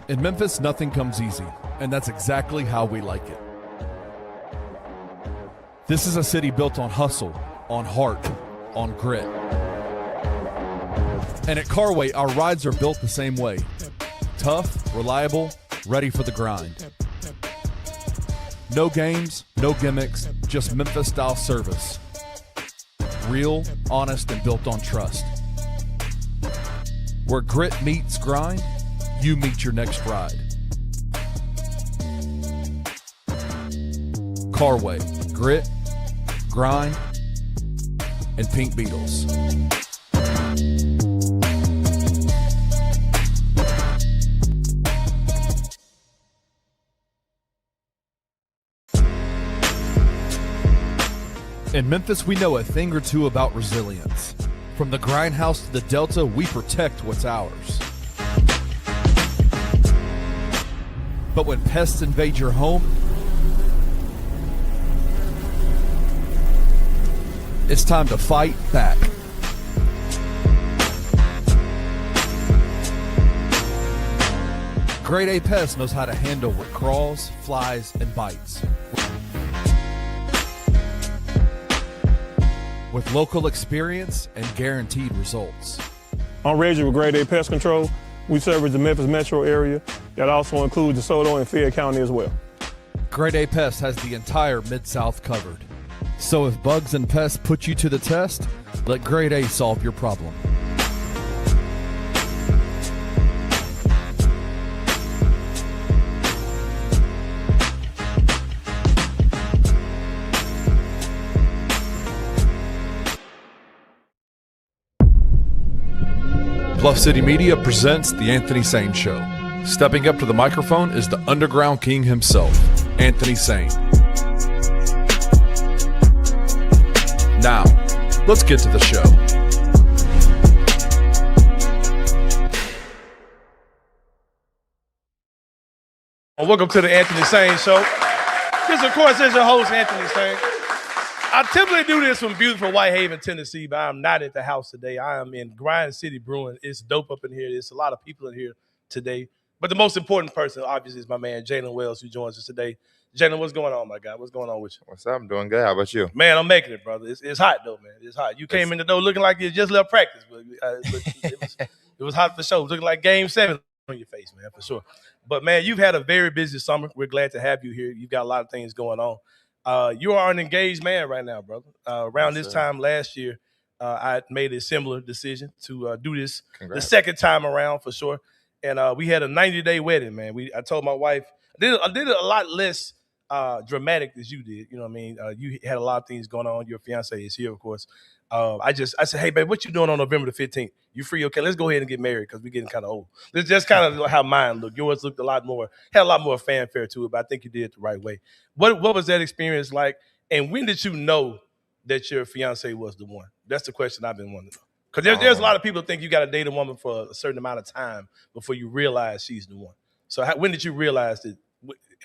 In Memphis, nothing comes easy, and that's exactly how we like it. This is a city built on hustle, on heart, on grit. And at Carway, our rides are built the same way. Tough, reliable, ready for the grind. No games, no gimmicks, just Memphis-style service. Real, honest, and built on trust. Where grit meets grind, you meet your next ride. Carway, grit, grind, and Pink Beetles. In Memphis, we know a thing or two about resilience. From the grindhouse to the Delta, we protect what's ours. But when pests invade your home, it's time to fight back. Grade A Pest knows how to handle what crawls, flies, and bites. With local experience and guaranteed results. I'm Reggie with Grade A Pest Control. We service the Memphis metro area. That also includes DeSoto and Fayette County as well. Grade A Pest has the entire Mid-South covered. So if bugs and pests put you to the test, let Grade A solve your problem. Bluff City Media presents The Anthony Sain Show. Stepping up to the microphone is the underground king himself, Anthony Sain. Now, let's get to the show. Welcome to the Anthony Sain Show. This, of course, is your host, Anthony Sain. I typically do this from beautiful Whitehaven, Tennessee, but I'm not at the house today. I am in Grind City Brewing. It's dope up in here. There's a lot of people in here today. But the most important person, obviously, is my man, Jaylen Wells, who joins us today. Jaylen, what's going on, my guy? What's going on with you? What's up? I'm doing good. How about you? Man, I'm making it, brother. It's hot, though, man. It's hot. You came in the door looking like you just left practice, but it was hot for sure. It was looking like Game 7 on your face, man, for sure. But, man, you've had a very busy summer. We're glad to have you here. You've got a lot of things going on. You are an engaged man right now, brother. Around this time last year, I made a similar decision to do this the second time around for sure. And we had a 90-day wedding, man. I told my wife, I did it a lot less dramatic as you did. You know what I mean? You had a lot of things going on. Your fiance is here, of course. I said, hey, babe, what you doing on November the 15th? You free? Okay, let's go ahead and get married because we're getting kind of old. That's just kind of how mine looked. Yours looked had a lot more fanfare to it, but I think you did it the right way. What was that experience like? And when did you know that your fiance was the one? That's the question I've been wondering. Because there's a lot of people who think you got to date a woman for a certain amount of time before you realize she's the one. So when did you realize that?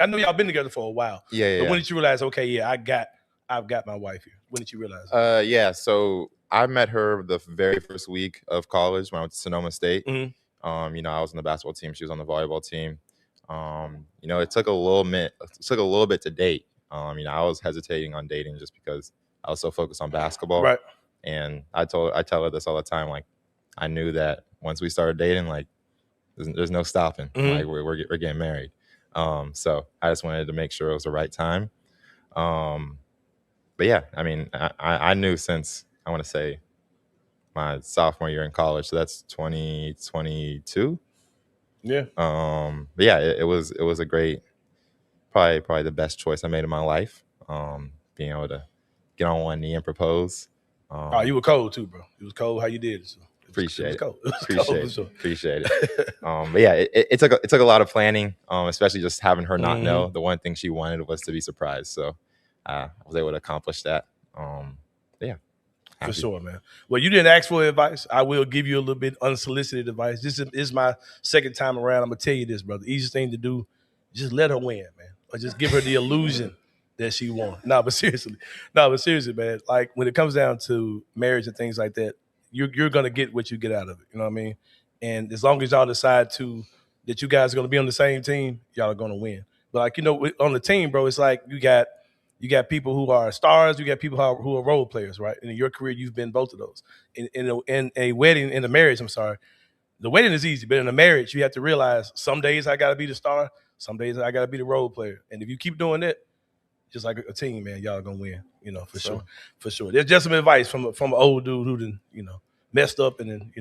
I know y'all been together for a while. Yeah. But when did you realize, okay, yeah, I've got my wife here? When did you realize that? Yeah, so I met her the very first week of college when I went to Sonoma State. Mm-hmm. I was on the basketball team. She was on the volleyball team. It took a little bit to date. I was hesitating on dating just because I was so focused on basketball. Right. And I tell her this all the time. Like, I knew that once we started dating, like, there's no stopping. Mm-hmm. Like, we're getting married. So I just wanted to make sure it was the right time. But yeah, I mean, I knew since I want to say my sophomore year in college, so that's 2022. Yeah. But yeah, it was a great, probably the best choice I made in my life. Being able to get on one knee and propose. You were cold too, bro. It was cold how you did it. So Appreciate it. Appreciate it. But yeah, it took a lot of planning, especially just having her not know. The one thing she wanted was to be surprised. So I was able to accomplish that. Yeah. For sure, man. Well, you didn't ask for advice. I will give you a little bit unsolicited advice. This is my second time around. I'm going to tell you this, brother. The easiest thing to do, just let her win, man. Or just give her the illusion that she won. No, but seriously, man. Like, when it comes down to marriage and things like that, you're going to get what you get out of it. You know what I mean? And as long as y'all decide to that you guys are going to be on the same team, y'all are going to win. But like, on the team, bro, it's like you got people who are stars, you got people who are role players, right? And in your career, you've been both of those. In a wedding, in a marriage, I'm sorry, the wedding is easy, but in a marriage, you have to realize some days I got to be the star, some days I got to be the role player. And if you keep doing that, just like a team, man, y'all gonna win, for sure. There's just some advice from an old dude who didn't, messed up and then,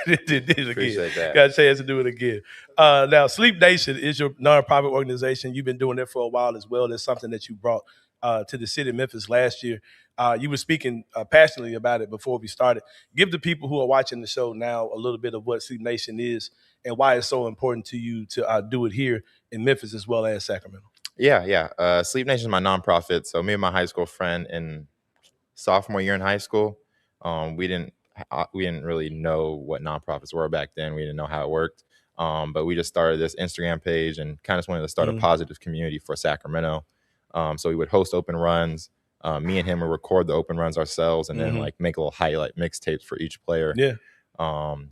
did it again. Appreciate that. Got a chance to do it again. Now, Sleep Nation is your nonprofit organization. You've been doing that for a while as well. That's something that you brought to the city of Memphis last year. You were speaking passionately about it before we started. Give the people who are watching the show now a little bit of what Sleep Nation is and why it's so important to you to do it here in Memphis as well as Sacramento. Yeah. Sleep Nation is my nonprofit. So me and my high school friend in sophomore year in high school, we didn't really know what nonprofits were back then. We didn't know how it worked. But we just started this Instagram page and kind of just wanted to start a positive community for Sacramento. So we would host open runs. Me and him would record the open runs ourselves and then like make little highlight mixtapes for each player. Yeah.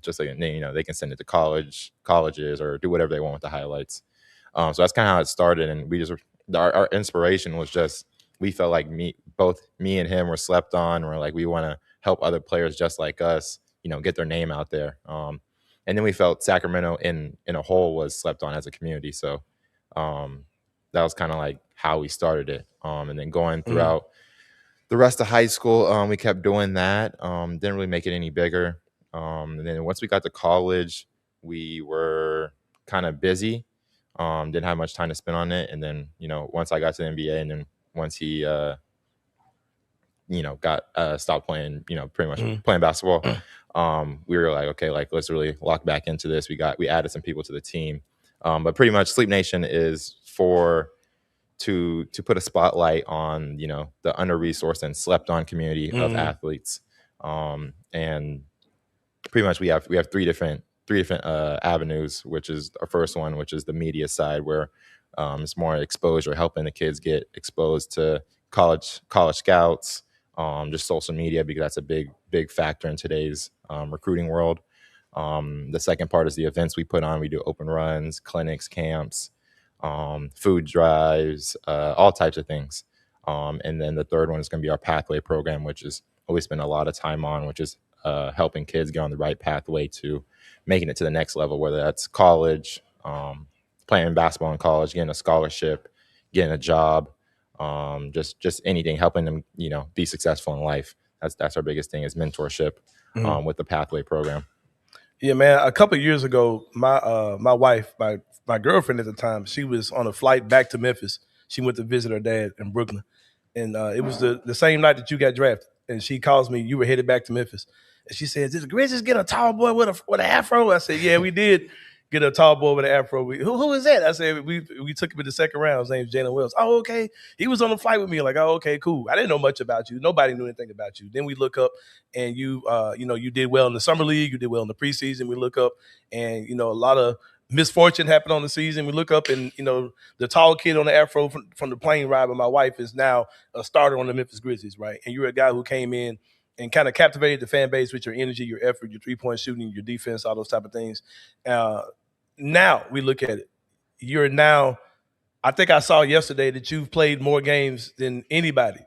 Just so they can send it to colleges or do whatever they want with the highlights. So that's kind of how it started. And we just our inspiration was just we felt like both me and him were slept on. We're like we want to help other players just like us, get their name out there. And then we felt Sacramento in a whole was slept on as a community. So that was kind of like how we started it. And then going throughout the rest of high school, we kept doing that. Didn't really make it any bigger. And then once we got to college, we were kind of busy. Didn't have much time to spend on it. And then, once I got to the NBA and then once he, stopped playing, pretty much playing basketball, we were like, okay, like, let's really lock back into this. We added some people to the team. But pretty much Sleep Nation is to put a spotlight on, the under-resourced and slept-on community of athletes. And pretty much we have three different avenues, which is our first one, which is the media side, where it's more exposure, helping the kids get exposed to college scouts, just social media, because that's a big factor in today's recruiting world. The second part is the events we put on. We do open runs, clinics, camps, food drives, all types of things. And then the third one is going to be our pathway program, which is what we spend a lot of time on, which is helping kids get on the right pathway to making it to the next level, whether that's college, playing basketball in college, getting a scholarship, getting a job, just anything, helping them, be successful in life. That's our biggest thing is mentorship with the pathway program. Yeah, man. A couple of years ago, my wife, my girlfriend at the time, she was on a flight back to Memphis. She went to visit her dad in Brooklyn, and it was the same night that you got drafted. And she calls me, you were headed back to Memphis. And she said, did the Grizzlies get a tall boy with an afro? I said, yeah, we did get a tall boy with an afro. Who is that? I said, we took him in the second round. His name's Jaylen Wells. Oh, okay. He was on the flight with me. Like, oh, okay, cool. I didn't know much about you. Nobody knew anything about you. Then we look up and you did well in the summer league. You did well in the preseason. We look up and, a lot of misfortune happened on the season. We look up and, the tall kid on the afro from the plane ride with my wife is now a starter on the Memphis Grizzlies, right? And you're a guy who came in and kind of captivated the fan base with your energy, your effort, your three-point shooting, your defense, all those type of things. Now we look at it. You're now, I think I saw yesterday that you've played more games than anybody.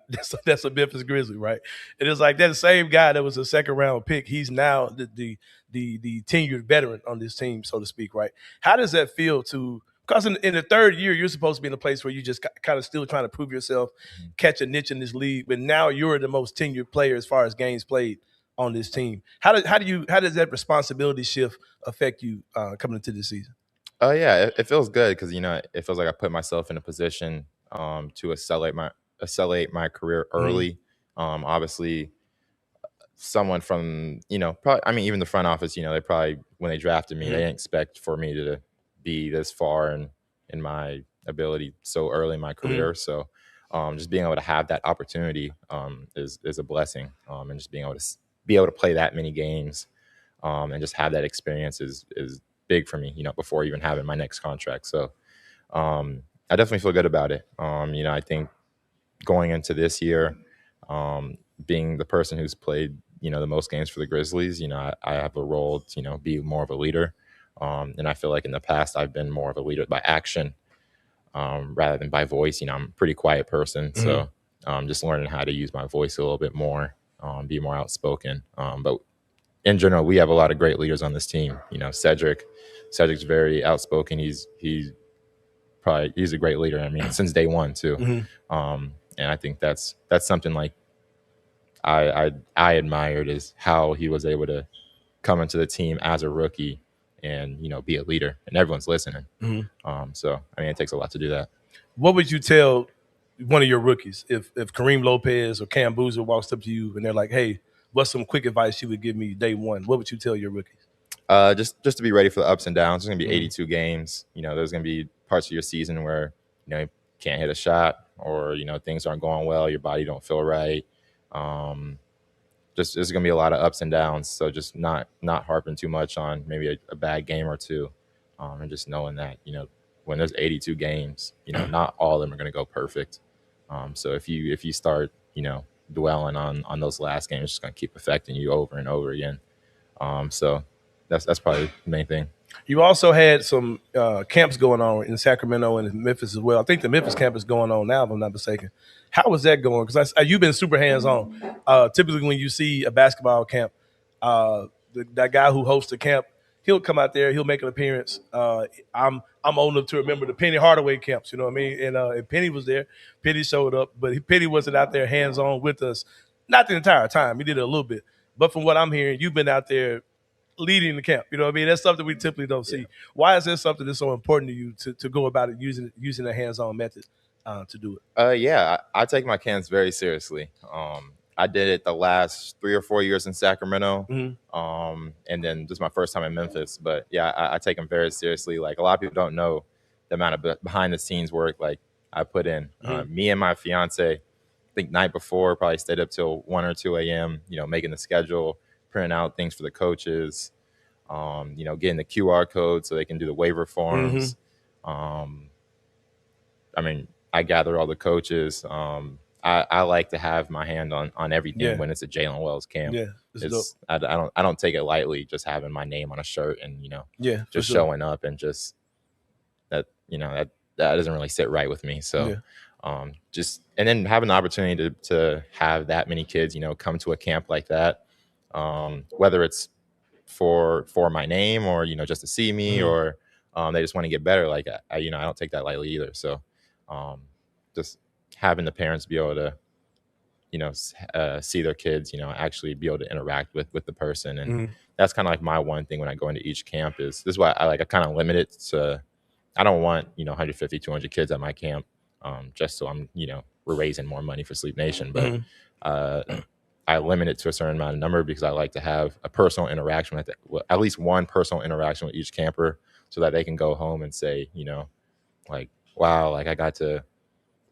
That's a Memphis Grizzly, right? It is like that same guy that was a second-round pick. He's now the tenured veteran on this team, so to speak, right? How does that feel to – because in the third year, you're supposed to be in a place where you just kind of still trying to prove yourself, catch a niche in this league, but now you're the most tenured player as far as games played on this team. How does that responsibility shift affect you coming into this season? Yeah, it feels good because it feels like I put myself in a position to accelerate my career early. Obviously, someone from probably even the front office, they probably when they drafted me, they didn't expect for me to be this far in my ability so early in my career. So just being able to have that opportunity is a blessing, and just being able to play that many games and just have that experience is big for me, before even having my next contract. So I definitely feel good about it. I think going into this year, being the person who's played, the most games for the Grizzlies, I have a role to, be more of a leader. And I feel like in the past I've been more of a leader by action rather than by voice. I'm a pretty quiet person, so just learning how to use my voice a little bit more, be more outspoken. But in general, we have a lot of great leaders on this team. Cedric's very outspoken. He's a great leader. I mean, since day one too. And I think that's something like I admired, is how he was able to come into the team as a rookie and be a leader, and everyone's listening. So I mean, it takes a lot to do that. What would you tell one of your rookies if Kareem Lopez or Cam Boozer walks up to you and they're like, "Hey, what's some quick advice you would give me day one?" What would you tell your rookies? Just to be ready for the ups and downs. There's going to be 82 games. There's going to be parts of your season where you can't hit a shot, or things aren't going well, your body don't feel right. Just there's going to be a lot of ups and downs. So just not harping too much on maybe a bad game or two, and just knowing that when there's 82 games, not all of them are going to go perfect. So if you start dwelling on those last games, it's just going to keep affecting you over and over again. So that's probably the main thing. You also had some camps going on in Sacramento and in Memphis as well. I think the Memphis camp is going on now, if I'm not mistaken. How was that going? Because you've been super hands-on. Typically when you see a basketball camp, that guy who hosts the camp, he'll come out there, he'll make an appearance. I'm old enough to remember the Penny Hardaway camps, you know what I mean? And Penny was there. Penny showed up, but Penny wasn't out there hands-on with us. Not the entire time. He did it a little bit. But from what I'm hearing, you've been out there leading the camp. You know what I mean? That's something we typically don't see. Why is that something that's so important to you to go about it using a hands-on method to do it? Yeah, I take my camps very seriously. I did it the last 3 or 4 years in Sacramento, and then just my first time in Memphis. But yeah, I take them very seriously. Like, a lot of people don't know the amount of behind-the-scenes work like I put in. Me and my fiance, I think night before, probably stayed up till 1 or 2 a.m. Making the schedule, printing out things for the coaches, getting the QR code so they can do the waiver forms. I mean, I gather all the coaches. I like to have my hand on everything when it's a Jaylen Wells camp. Yeah, I don't take it lightly, just having my name on a shirt and just showing up, and just that doesn't really sit right with me. So just, and then having the opportunity to have that many kids come to a camp like that, whether it's for my name or just to see me, or they just want to get better. Like I don't take that lightly either. So just having the parents be able to see their kids actually be able to interact with the person, and that's kind of like my one thing when I go into each camp. This is why I kind of limit it to, I don't want 150 200 kids at my camp, just so I'm we're raising more money for Sleep Nation, but I limit it to a certain amount of number because I like to have a personal interaction with at least one personal interaction with each camper, so that they can go home and say, like, wow, like I got to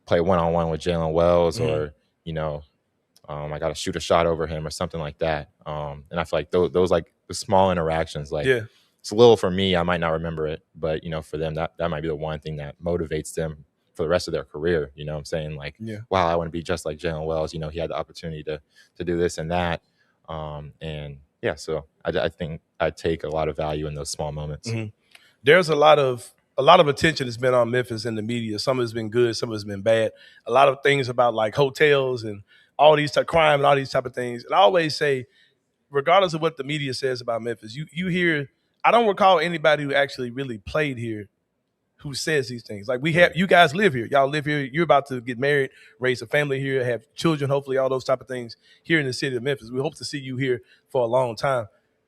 play one-on-one with Jaylen Wells, or, I got to shoot a shot over him or something like that. And I feel like those like the small interactions, like it's a little for me, I might not remember it, but, for them, that might be the one thing that motivates them for the rest of their career. You know what I'm saying? Like, wow, I want to be just like Jaylen Wells. He had the opportunity to do this and that. And yeah, so I think I take a lot of value in those small moments. There's a lot of attention that's been on Memphis in the media. Some of it's been good, some of it's been bad. A lot of things about like hotels and all these type crime and all these type of things. And I always say, regardless of what the media says about Memphis, you hear, I don't recall anybody who actually really played here who says these things. Like, you guys live here. Y'all live here. You're about to get married, raise a family here, have children, hopefully, all those type of things here in the city of Memphis. We hope to see you here for a long time.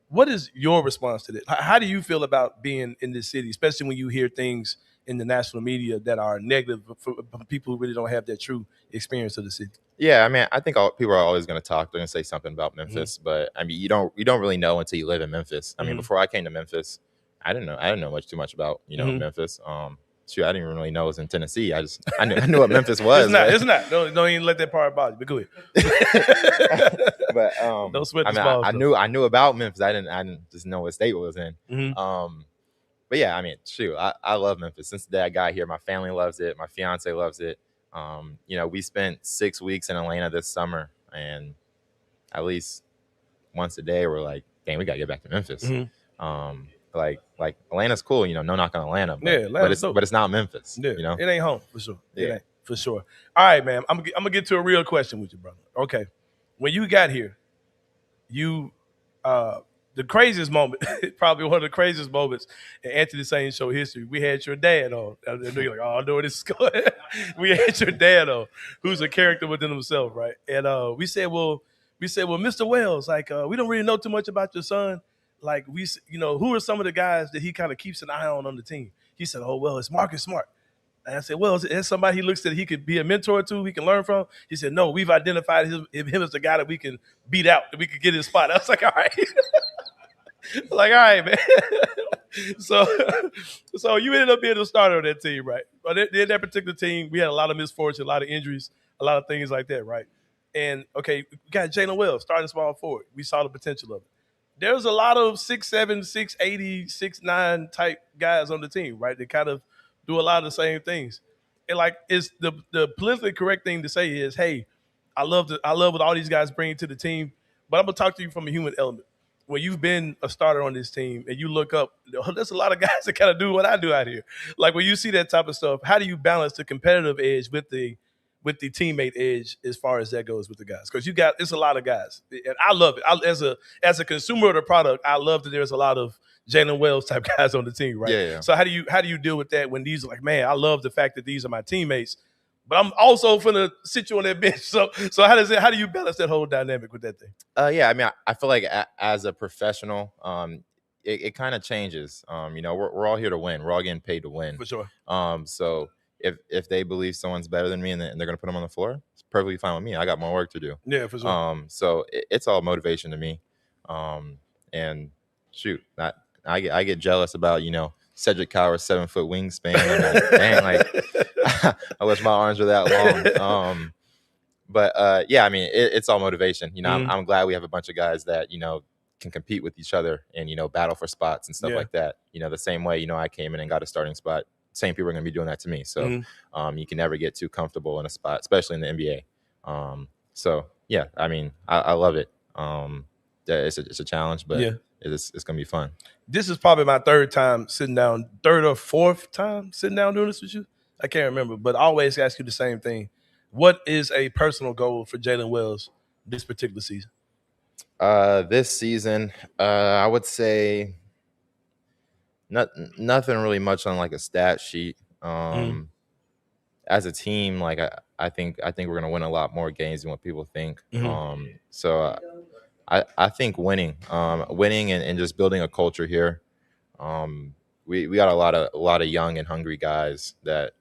What is your response to this? How do you feel about being in this city, especially when you hear things in the national media that are negative for people who really don't have that true experience of the city? Yeah, I mean, I think people are always going to talk. They're going to say something about Memphis, but I mean, you don't really know until you live in Memphis. I mean, before I came to Memphis, I didn't know too much about Memphis. Shoot, I didn't even really know it was in Tennessee. I knew what Memphis was. It's not. Don't even let that part bother you. But go ahead. But don't sweat the I balls. mean, I knew about Memphis. I didn't just know what state it was in. But yeah, I mean, shoot, I love Memphis. Since the day I got here, my family loves it. My fiance loves it. We spent 6 weeks in Atlanta this summer, and at least once a day we're like, dang, we gotta get back to Memphis. like Atlanta's cool, no knock on Atlanta, but, Yeah, Atlanta's dope. but it's not Memphis, Yeah, it ain't home for sure. Yeah. It ain't for sure. All right, man. I'm gonna get to a real question with you, brother. Okay, when you got here, you the craziest moment, probably one of the craziest moments in Anthony Sain show history. We had your dad on. I know you're like, oh, I know where this is going. We had your dad on, who's a character within himself, right? And we said, well, Mr. Wells, like we don't really know too much about your son. Like who are some of the guys that he kind of keeps an eye on the team? He said, oh, well, it's Marcus Smart. And I said, well, is there somebody he looks at he could be a mentor to, he can learn from? He said, no, we've identified him as the guy that we can beat out, that we can get his spot. I was like, all right. Like, all right, man. So you ended up being the starter on that team, right? But in that particular team, we had a lot of misfortune, a lot of injuries, a lot of things like that, right? And, okay, we got Jaylen Wells, starting small forward. We saw the potential of it. There's a lot of 6'7", 6'80", 6'9" type guys on the team, right? They kind of do a lot of the same things. And, like, it's the politically correct thing to say is, hey, I love what all these guys bring to the team, but I'm going to talk to you from a human element. When you've been a starter on this team and you look up, there's a lot of guys that kind of do what I do out here. Like when you see that type of stuff, how do you balance the competitive edge with the teammate edge as far as that goes with the guys? Because it's a lot of guys, and I love it. As a consumer of the product, I love that there's a lot of Jaylen Wells type guys on the team, right? Yeah. So how do you deal with that when these are like, man, I love the fact that these are my teammates, but I'm also finna sit you on that bench. So how do you balance that whole dynamic with that thing? Yeah, I mean, I feel like as a professional, it kind of changes. We're all here to win. We're all getting paid to win. For sure. So if they believe someone's better than me and they're going to put them on the floor, it's perfectly fine with me. I got more work to do. Yeah, for sure. So it's all motivation to me. And shoot, I get jealous about, Cedric Coward's 7-foot wingspan. I'm like, dang, like I wish my arms were that long. But yeah, I mean, it's all motivation. I'm glad we have a bunch of guys that, can compete with each other and, battle for spots and stuff like that. The same way, I came in and got a starting spot. Same people are going to be doing that to me. So you can never get too comfortable in a spot, especially in the NBA. So yeah, I mean, I love it. It's a challenge, but it's going to be fun. This is probably my third or fourth time sitting down doing this with you. I can't remember, but I always ask you the same thing. What is a personal goal for Jaylen Wells this particular season? This season, I would say nothing really much on like a stat sheet. As a team, like I think we're gonna win a lot more games than what people think. So I think winning and just building a culture here. We got a lot of young and hungry guys that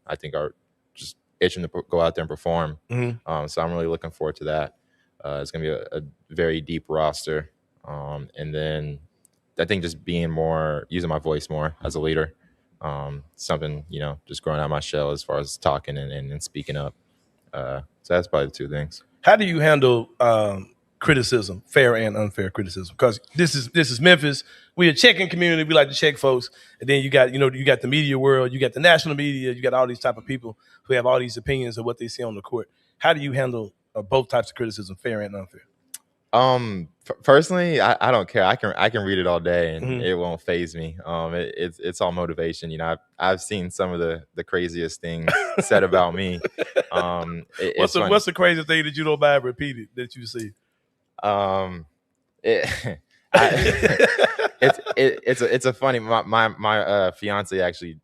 I think are just itching to go out there and perform. So I'm really looking forward to that. It's going to be a very deep roster. And then I think just using my voice more as a leader. Something, just growing out my shell as far as talking and speaking up. So that's probably the two things. How do you handle criticism, fair and unfair criticism? Because this is Memphis. We're a checking community. We like to check folks. And then you got the media world, you got the national media, you got all these type of people who have all these opinions of what they see on the court. How do you handle both types of criticism, fair and unfair? Personally, I don't care. I can read it all day and it won't faze me. It's all motivation. I've seen some of the craziest things said about me. What's the craziest thing that you don't mind repeated that you see? It's a funny. My fiance actually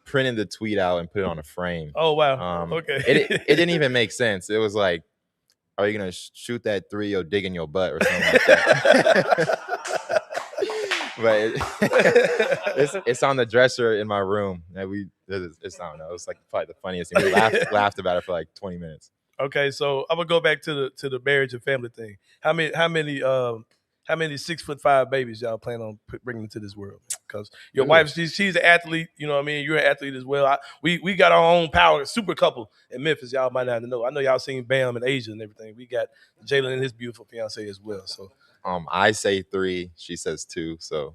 printed the tweet out and put it on a frame. Oh wow! Okay. It didn't even make sense. It was like, are you gonna shoot that three or dig in your butt or something like that? But it's on the dresser in my room. And it's I don't know. It's like probably the funniest thing. We laughed about it for like 20 minutes. Okay, so I'm gonna go back to the marriage and family thing. How many 6'5" babies y'all plan on bringing into this world? Because your wife, she's an athlete. You know what I mean? You're an athlete as well. We got our own power super couple in Memphis. Y'all might not know. I know y'all seen Bam in Asia and everything. We got Jaylen and his beautiful fiance as well. So I say 3, she says 2. So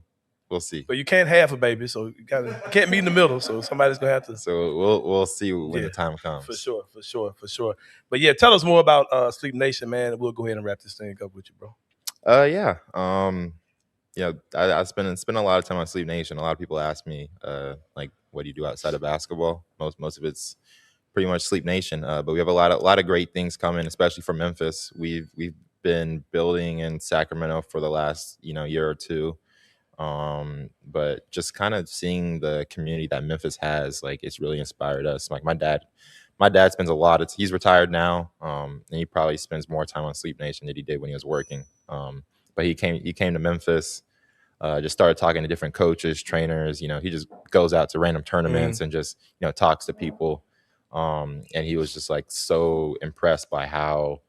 we'll see. But you can't have a baby, so you can't meet in the middle. So somebody's gonna have to. So we'll see when the time comes. For sure. But yeah, tell us more about Sleep Nation, man. And we'll go ahead and wrap this thing up with you, bro. Yeah. I spend a lot of time on Sleep Nation. A lot of people ask me, like, what do you do outside of basketball? Most of it's pretty much Sleep Nation. But we have a lot of great things coming, especially for Memphis. We've been building in Sacramento for the last year or two. But just kind of seeing the community that Memphis has, like, it's really inspired us. Like my dad spends he's retired now, and he probably spends more time on Sleep Nation than he did when he was working. But he came to Memphis, just started talking to different coaches, trainers. He just goes out to random tournaments and just talks to people. And he was just like so impressed by how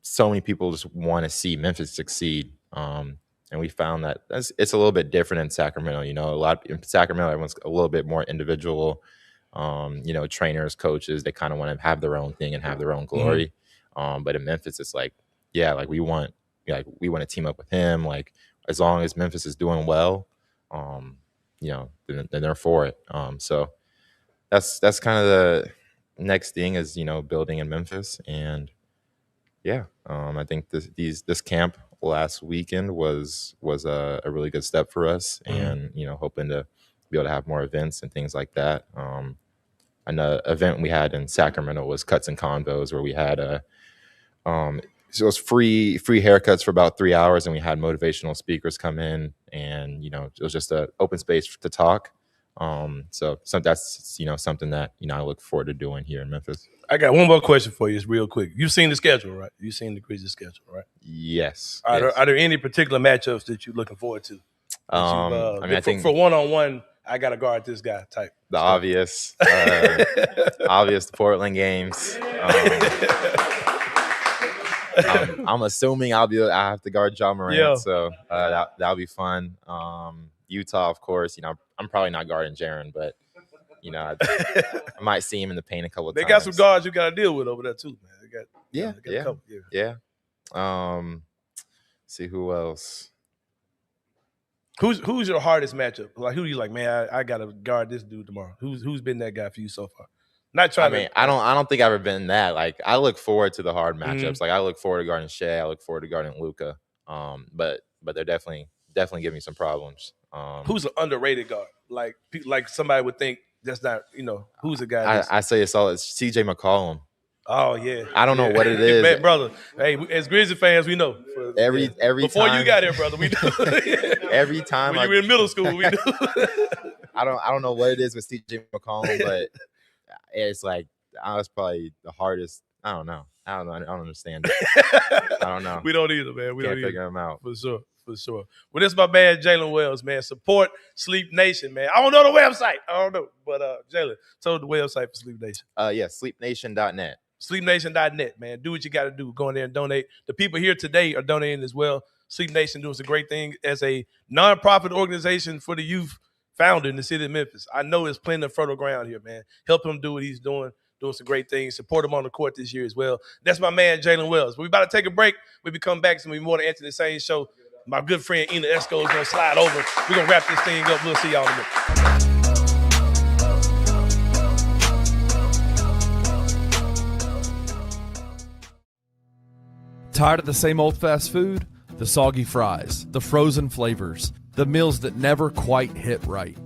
so many people just want to see Memphis succeed. And we found that it's a little bit different in Sacramento. In Sacramento, everyone's a little bit more individual. Trainers, coaches, they kind of want to have their own thing and have their own glory. But in Memphis, it's like, yeah, like we want to team up with him. Like as long as Memphis is doing well, then they're for it. So that's kind of the next thing is building in Memphis. And yeah, I think this camp last weekend was a really good step for us, and hoping to be able to have more events and things like that. An event we had in Sacramento was Cuts and Convos, where we had so it was free haircuts for about 3 hours, and we had motivational speakers come in, and it was just an open space to talk. So that's something that I look forward to doing here in Memphis. I got one more question for you. It's real quick. You've seen the schedule, right? You've seen the Grizzlies schedule, right? Yes. Are there any particular matchups that you're looking forward to? I think for one-on-one, I got to guard this guy type. The obvious the Portland games. I'm assuming I have to guard Ja Morant, so that'll be fun. Utah, of course. I'm probably not guarding Jaren, but I might see him in the paint a couple of times. They got some guards you got to deal with over there too, man. They got a couple. See who else. Who's your hardest matchup? Like who you like, man? I got to guard this dude tomorrow. Who's been that guy for you so far? Not trying. I don't think I've ever been that. Like I look forward to the hard matchups. Like I look forward to guarding Shea. I look forward to guarding Luka. But they're definitely giving me some problems. Who's an underrated guard? Like somebody would think that's not. Who's a guy? I say it's CJ McCollum. Oh yeah. I don't know what it is, man, brother. Hey, as Grizzly fans, we know. Every before time, you got here, brother, we know. Every time when you were in middle school, we knew. I don't know what it is with CJ McCollum, but it's like it's probably the hardest. I don't know. I don't understand it. I don't know. We don't either, man. We can't don't figure them out. For sure. Well, this is my man Jaylen Wells, man. Support Sleep Nation, man. I don't know the website. I don't know. But Jaylen, tell the website for Sleep Nation. Sleepnation.net. Sleepnation.net, man. Do what you got to do. Go in there and donate. The people here today are donating as well. Sleep Nation doing some great thing as a nonprofit organization for the youth founded in the city of Memphis. I know there's plenty of fertile ground here, man. Help him do what he's doing some great things. Support him on the court this year as well. That's my man, Jaylen Wells. We're about to take a break. When we come back, it's going to be more than Anthony Sain show. My good friend Ena Esco is going to slide over. We're going to wrap this thing up. We'll see y'all in a minute. Tired of the same old fast food? The soggy fries, the frozen flavors, the meals that never quite hit right.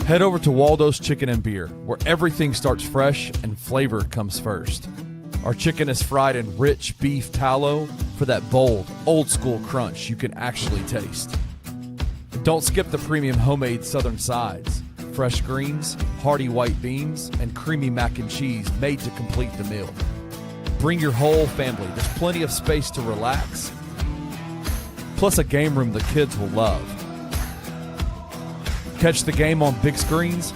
Head over to Waldo's Chicken and Beer, where everything starts fresh and flavor comes first. Our chicken is fried in rich beef tallow for that bold, old-school crunch you can actually taste. Don't skip the premium homemade southern sides, fresh greens, hearty white beans, and creamy mac and cheese made to complete the meal. Bring your whole family. There's plenty of space to relax, plus a game room the kids will love. Catch the game on big screens,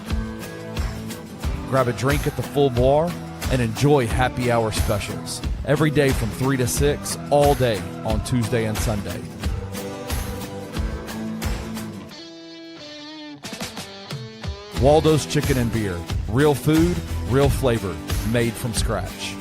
grab a drink at the full bar, and enjoy happy hour specials every day from 3 to 6, all day on Tuesday and Sunday. Waldo's Chicken and Beer. Real food, real flavor, made from scratch.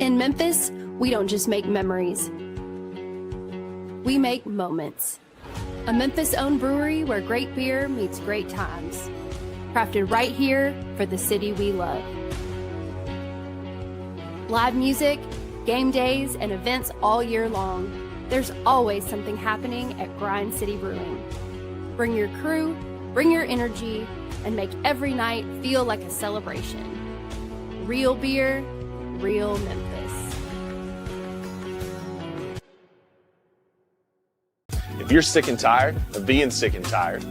In Memphis, we don't just make memories. We make moments. A Memphis-owned brewery where great beer meets great times. Crafted right here for the city we love. Live music, game days, and events all year long. There's always something happening at Grind City Brewing. Bring your crew, bring your energy, and make every night feel like a celebration. Real beer, real Memphis. If you're sick and tired of being sick and tired,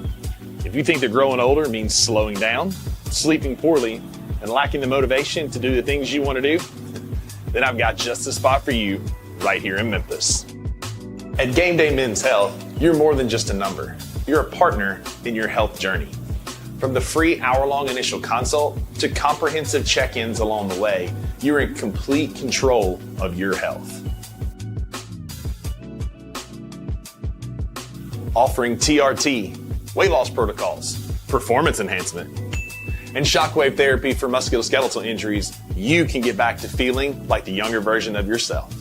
if you think that growing older means slowing down, sleeping poorly, and lacking the motivation to do the things you want to do, then I've got just the spot for you right here in Memphis. At Game Day Men's Health, you're more than just a number. You're a partner in your health journey. From the free hour-long initial consult to comprehensive check-ins along the way, you're in complete control of your health. Offering TRT, weight loss protocols, performance enhancement, and shockwave therapy for musculoskeletal injuries, you can get back to feeling like the younger version of yourself.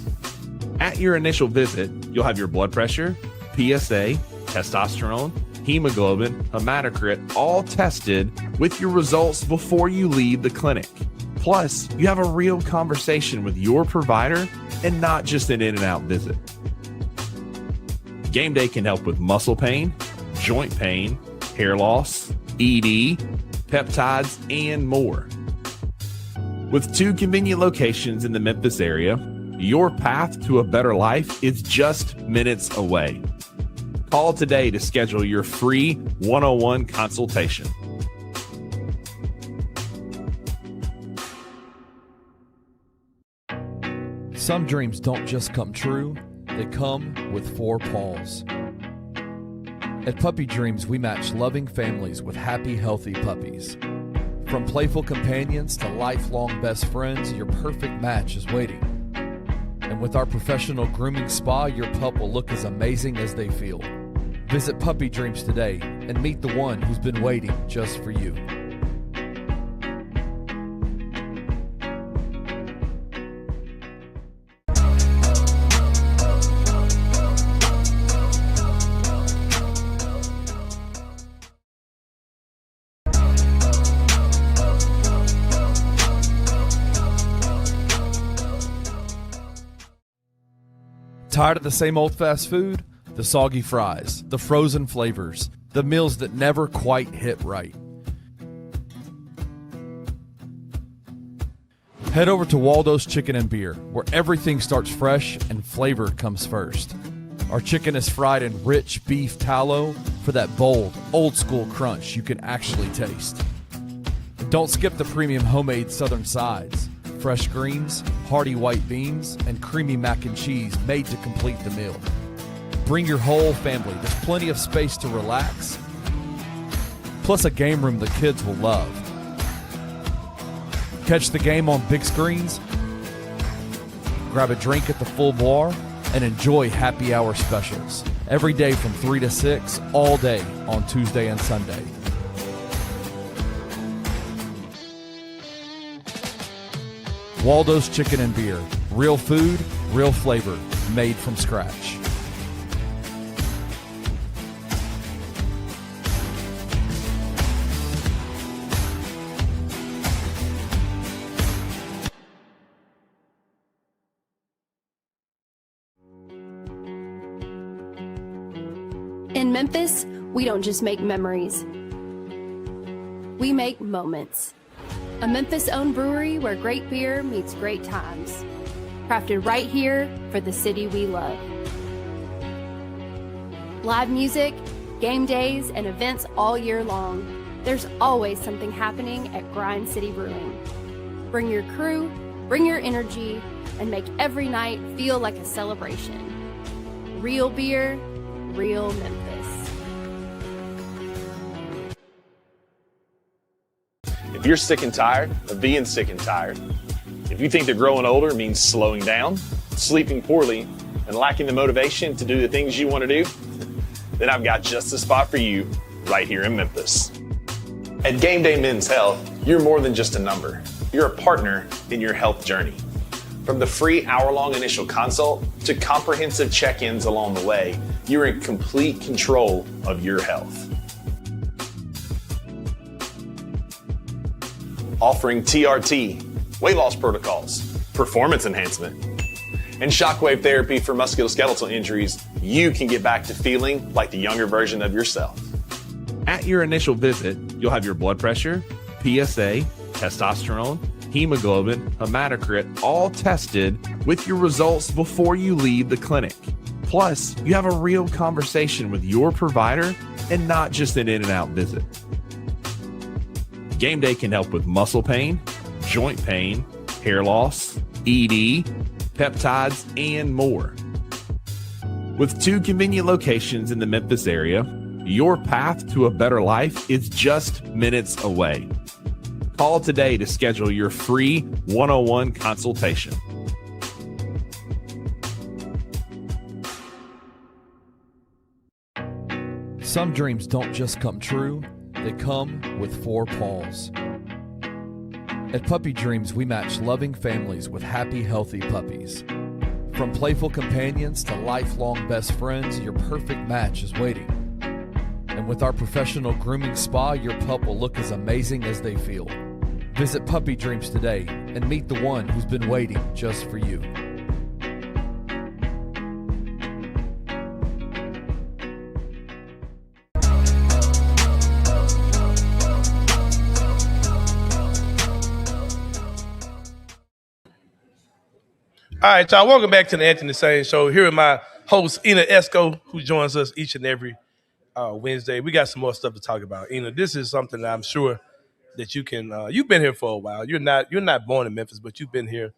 At your initial visit, you'll have your blood pressure, PSA, testosterone, hemoglobin, hematocrit, all tested with your results before you leave the clinic. Plus, you have a real conversation with your provider and not just an in-and-out visit. Game Day can help with muscle pain, joint pain, hair loss, ED, peptides, and more. With 2 convenient locations in the Memphis area, your path to a better life is just minutes away. Call today to schedule your free 101 consultation. Some dreams don't just come true, they come with 4 paws. At Puppy Dreams, we match loving families with happy, healthy puppies. From playful companions to lifelong best friends, your perfect match is waiting. And with our professional grooming spa, your pup will look as amazing as they feel. Visit Puppy Dreams today and meet the one who's been waiting just for you. Tired of the same old fast food? The soggy fries, the frozen flavors, the meals that never quite hit right. Head over to Waldo's Chicken and Beer, where everything starts fresh and flavor comes first. Our chicken is fried in rich beef tallow for that bold, old-school crunch you can actually taste. Don't skip the premium homemade southern sides. Fresh greens, hearty white beans, and creamy mac and cheese made to complete the meal. Bring your whole family. There's plenty of space to relax, plus a game room the kids will love. Catch the game on big screens, grab a drink at the full bar, and enjoy happy hour specials. Every day from 3 to 6, all day on Tuesday and Sunday. Waldo's Chicken and Beer. Real food, real flavor, made from scratch. In Memphis, we don't just make memories. We make moments. A Memphis-owned brewery where great beer meets great times. Crafted right here for the city we love. Live music, game days, and events all year long. There's always something happening at Grind City Brewing. Bring your crew, bring your energy, and make every night feel like a celebration. Real beer, real Memphis. If you're sick and tired of being sick and tired, if you think that growing older means slowing down, sleeping poorly, and lacking the motivation to do the things you want to do, then I've got just the spot for you right here in Memphis. At Game Day Men's Health, you're more than just a number. You're a partner in your health journey. From the free hour-long initial consult to comprehensive check-ins along the way, you're in complete control of your health. Offering TRT, weight loss protocols, performance enhancement, and shockwave therapy for musculoskeletal injuries, you can get back to feeling like the younger version of yourself. At your initial visit, you'll have your blood pressure, PSA, testosterone, hemoglobin, hematocrit, all tested with your results before you leave the clinic. Plus, you have a real conversation with your provider and not just an in and out visit. Game Day can help with muscle pain, joint pain, hair loss, ED, peptides, and more. With 2 convenient locations in the Memphis area, your path to a better life is just minutes away. Call today to schedule your free 101 consultation. Some dreams don't just come true, they come with 4 paws. At Puppy Dreams, we match loving families with happy, healthy puppies. From playful companions to lifelong best friends, your perfect match is waiting. And with our professional grooming spa, your pup will look as amazing as they feel. Visit Puppy Dreams today and meet the one who's been waiting just for you. All right, y'all. Welcome back to the Anthony Sain Show. Here with my host, Ena Esco, who joins us each and every Wednesday. We got some more stuff to talk about. Ena, this is something that I'm sure that you can. You've been here for a while. You're not born in Memphis, but you've been here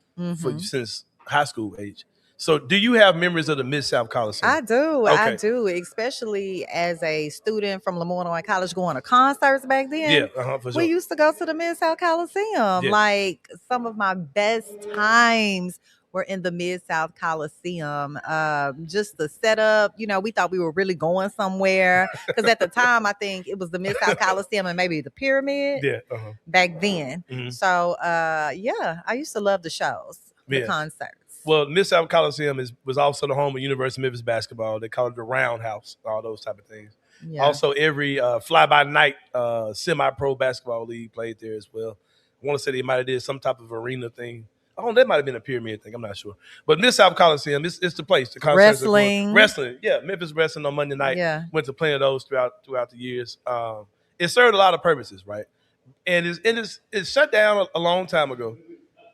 since high school age. So, do you have memories of the Mid-South Coliseum? I do. Okay. I do, especially as a student from Lemoyne College going to concerts back then. Yeah, for sure. We used to go to the Mid-South Coliseum. Yeah. Like, some of my best times were in the Mid-South Coliseum. Just the setup, we thought we were really going somewhere. Because at the time, I think it was the Mid-South Coliseum and maybe the Pyramid back then. Mhm. So, I used to love the shows, the concerts. Well, Mid-South Coliseum was also the home of University of Memphis basketball. They call it the Roundhouse, all those type of things. Yeah. Also, every fly-by-night semi-pro basketball league played there as well. I want to say they might have did some type of arena thing. Oh, that might have been a pyramid thing. I'm not sure. But Mid-South Coliseum, it's the place. The concerts Wrestling. Yeah, Memphis wrestling on Monday night. Yeah. Went to plenty of those throughout the years. It served a lot of purposes, right? And it's shut down a long time ago.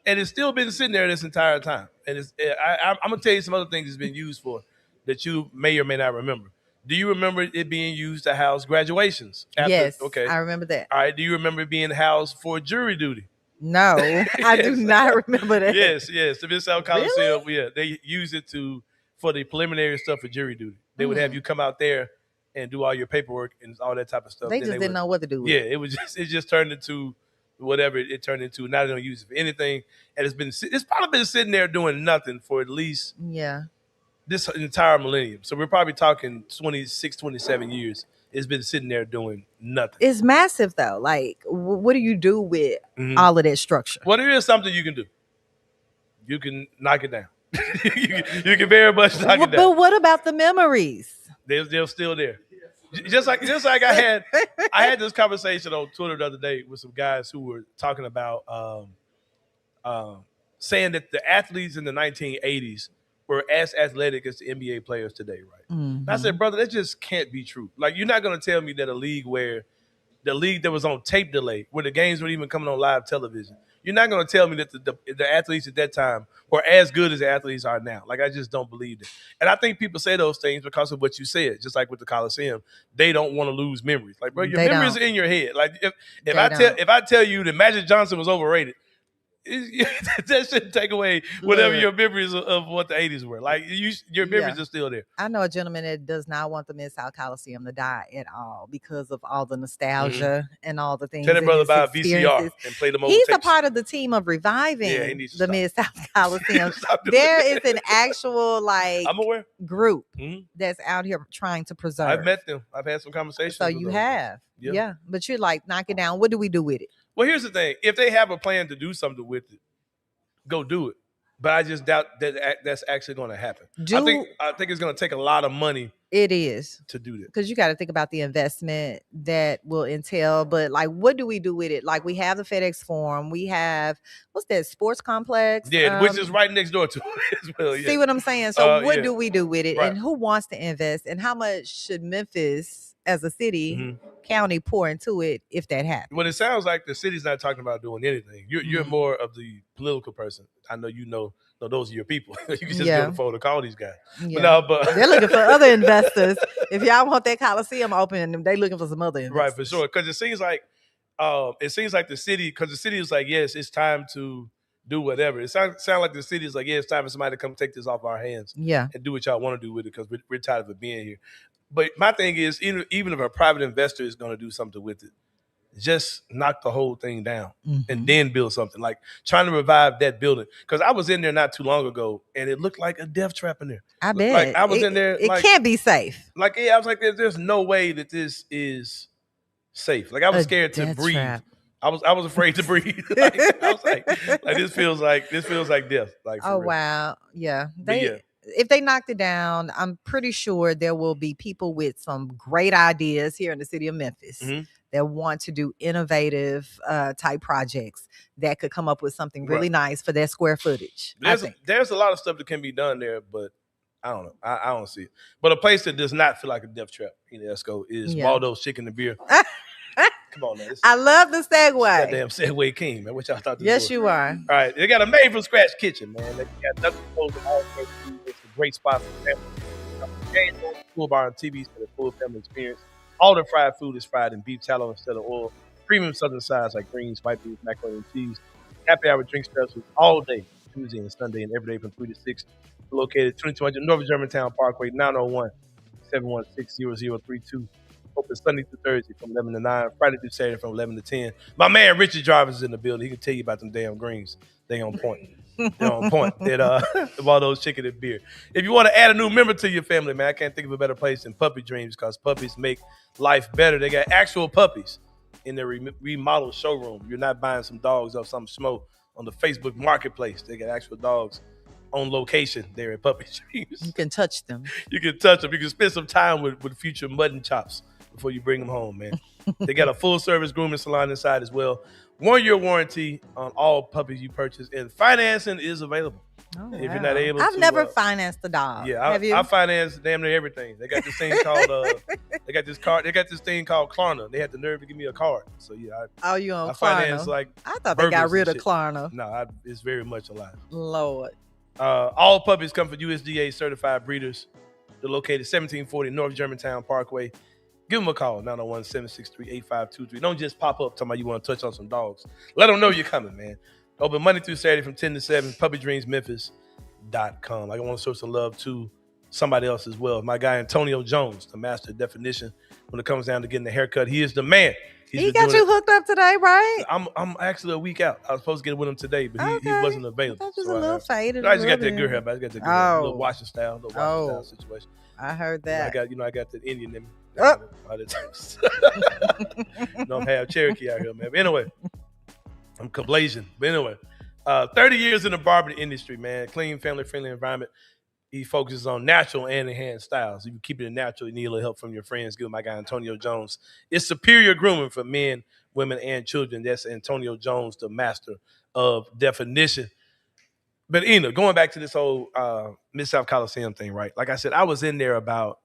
And it's still been sitting there this entire time. And I'm going to tell you some other things it's been used for that you may or may not remember. Do you remember it being used to house graduations? Yes, Okay. I remember that. All right. Do you remember it being housed for jury duty? No, I do not remember that. Yes. The Mid-South Coliseum, yeah, they use it for the preliminary stuff for jury duty. They would have you come out there and do all your paperwork and all that type of stuff. They just didn't know what to do with it. It just turned into whatever it turned into. Now they don't use it for anything. And it's probably been sitting there doing nothing for at least this entire millennium. So we're probably talking 26, 27 years. It's been sitting there doing nothing. It's massive, though. Like, what do you do with all of that structure? Well, there is something you can do. You can knock it down. you can very much knock it down. But what about the memories? They're still there. Just like I had this conversation on Twitter the other day with some guys who were talking about saying that the athletes in the 1980s were as athletic as the NBA players today, right? And I said, brother, that just can't be true. Like, you're not going to tell me that the league that was on tape delay, where the games weren't even coming on live television, you're not going to tell me that the athletes at that time were as good as the athletes are now. Like, I just don't believe it. And I think people say those things because of what you said, just like with the Coliseum. They don't want to lose memories. Like, bro, your memories are in your head. Like, if I tell you that Magic Johnson was overrated, that shouldn't take away whatever your memories of what the 80s were. Like, your memories are still there. I know a gentleman that does not want the Mid-South Coliseum to die at all because of all the nostalgia and all the things. Tell that brother about VCR and play them old He's tapes. a part of the team of reviving the Mid-South Coliseum. There is an actual I'm aware. group that's out here trying to preserve. I've met them. I've had some conversations. So with you them. have. Yeah. But you're like, knock it down. What do we do with it? Well, here's the thing. If they have a plan to do something with it, go do it. But I just doubt that that's actually going to happen. I think it's going to take a lot of money. It is to do that because you got to think about the investment that will entail. But like, what do we do with it? Like, we have the FedEx Forum. We have what's that sports complex? Yeah, which is right next door to it as well. Yeah. See what I'm saying? So what yeah. do we do with it? Right. And who wants to invest? And how much should Memphis as a city, county pour into it if that happens? Well, it sounds like the city's not talking about doing anything. You're more of the political person. I know you know those are your people. You can just go to phone to call these guys. Yeah. But they're looking for other investors. If y'all want that Coliseum open, they looking for some other investors. Right, for sure. Because it seems like the city, because the city is like, yes, it's time to do whatever. It sounds like the city is like, yeah, it's time for somebody to come take this off our hands. Yeah. And do what y'all want to do with it because we're tired of it being here. But my thing is, even if a private investor is going to do something with it, just knock the whole thing down and then build something. Like trying to revive that building. Because I was in there not too long ago, and it looked like a death trap in there. I bet. Like I was in there. It can't be safe. Like, yeah, I was like, there's no way that this is safe. Like I was scared to breathe. Trap. I was afraid to breathe. I was like this feels like death. Like, oh real. wow, yeah. Yeah. If they knocked it down, I'm pretty sure there will be people with some great ideas here in the city of Memphis that want to do innovative type projects that could come up with something really nice for their square footage. There's a lot of stuff that can be done there, but I don't know. I don't see it. But a place that does not feel like a death trap, Ena Esco, is Waldo's Chicken and Beer. Come on, man. I love the segue. Goddamn Segway King, man. What y'all thought this Yes, was? you are. All right. They got a made from scratch kitchen, man. They got nothing close to all food. It's a great spot for family. Pool bar and TVs for the full family experience. All the fried food is fried in beef tallow instead of oil. Premium southern sides like greens, white beef, macaroni and cheese. Happy hour drink specials all day, Tuesday and Sunday, and every day from 3 to 6. Located 2200 North Germantown Parkway, 901-716-0032. Open Sunday through Thursday from 11 to 9, Friday through Saturday from 11 to 10. My man Richard Jarvis is in the building. He can tell you about them damn greens. They on point. They're on point. Waldo's Chicken and Beer. If you want to add a new member to your family, man, I can't think of a better place than Puppy Dreams because puppies make life better. They got actual puppies in their remodeled showroom. You're not buying some dogs off some schmo on the Facebook Marketplace. They got actual dogs on location there at Puppy Dreams. You can touch them. You can touch them. You can spend some time with future mutton chops before you bring them home, man. They got a full-service grooming salon inside as well. 1-year warranty on all puppies you purchase, and financing is available. Oh, if you're not able I've to, never financed a dog. Yeah, Have you? I finance damn near everything. They got this thing called they got this thing called Klarna. They had the nerve to give me a card. So yeah, you on I Klarna? finance like I thought they got rid of shit. Klarna. No, it's very much alive. Lord. All puppies come from USDA certified breeders. They're located 1740 North Germantown Parkway. Give them a call, 901-763-8523. Don't just pop up talking about you want to touch on some dogs. Let them know you're coming, man. Open Monday through Saturday from 10 to 7, puppydreamsmemphis.com. I want to show some love to somebody else as well. My guy, Antonio Jones, the master of definition when it comes down to getting a haircut. He is the man. He got you hooked up today, right? I'm actually a week out. I was supposed to get with him today, but he wasn't available. Just a little faded. I just got that good hair, but I just got that little washing style, situation. I heard that. I got the Indian in me. Oh. Don't have Cherokee out here, man. But anyway, I'm Kablasian. But anyway, 30 years in the barbering industry, man. Clean, family-friendly environment. He focuses on natural and enhanced styles. If you keep it natural, you need a little help from your friends. Give my guy Antonio Jones. It's superior grooming for men, women, and children. That's Antonio Jones, the master of definition. But Ena, going back to this whole Mid-South Coliseum thing, right? Like I said, I was in there about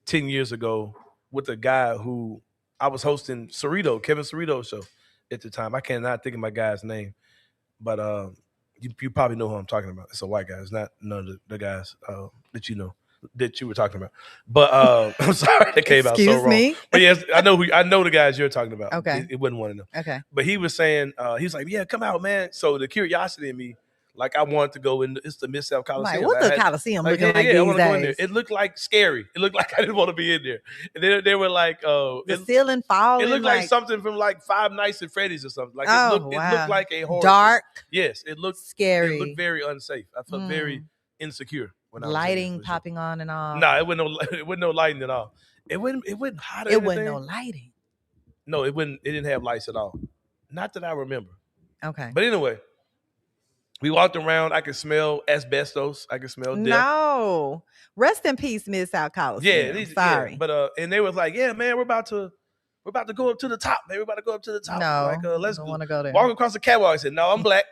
10 years ago with a guy who I was hosting Kevin Cerrito's show at the time. I cannot think of my guy's name, but you probably know who I'm talking about. It's a white guy. It's not none of the guys that you know that you were talking about. But I'm sorry that came out so wrong. Excuse me? But yes, I know the guys you're talking about. Okay. It wasn't one of them. Okay. But he was saying, he's like, yeah, come out, man. So the curiosity in me, like I wanted to go in. It's the Mid-South Coliseum. Like, what's the Coliseum looking like I these want to go in days? there. It looked like scary. It looked like I didn't want to be in there. And they were like, the ceiling falling. It looked like something from like Five Nights at Freddy's or something. Like it looked like a horror. Dark. Yes, it looked scary. It looked very unsafe. I felt very insecure when I was lighting popping on and off. No, it wasn't no lighting at all. It wasn't hot or anything. It wasn't no lighting. No, it didn't have lights at all. Not that I remember. Okay. But anyway, We walked around. I could smell asbestos. I could smell death. No. Rest in peace, Mid-South Coliseum. Yeah, Sorry. Yeah. But and they was like, yeah, man, we're about to go up to the top, man. We're about to go up to the top. No, Like, let's don't want to go there. walk across the catwalk. I said, no, I'm black.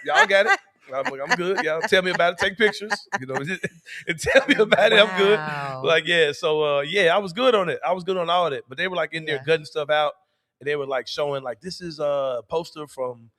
Y'all got it. I'm like, I'm good. Y'all tell me about it. Take pictures. You know, and tell me about it. I'm good. Like, yeah. So, yeah, I was good on it. I was good on all of it. But they were like in there gutting stuff out, and they were like showing like this is a poster from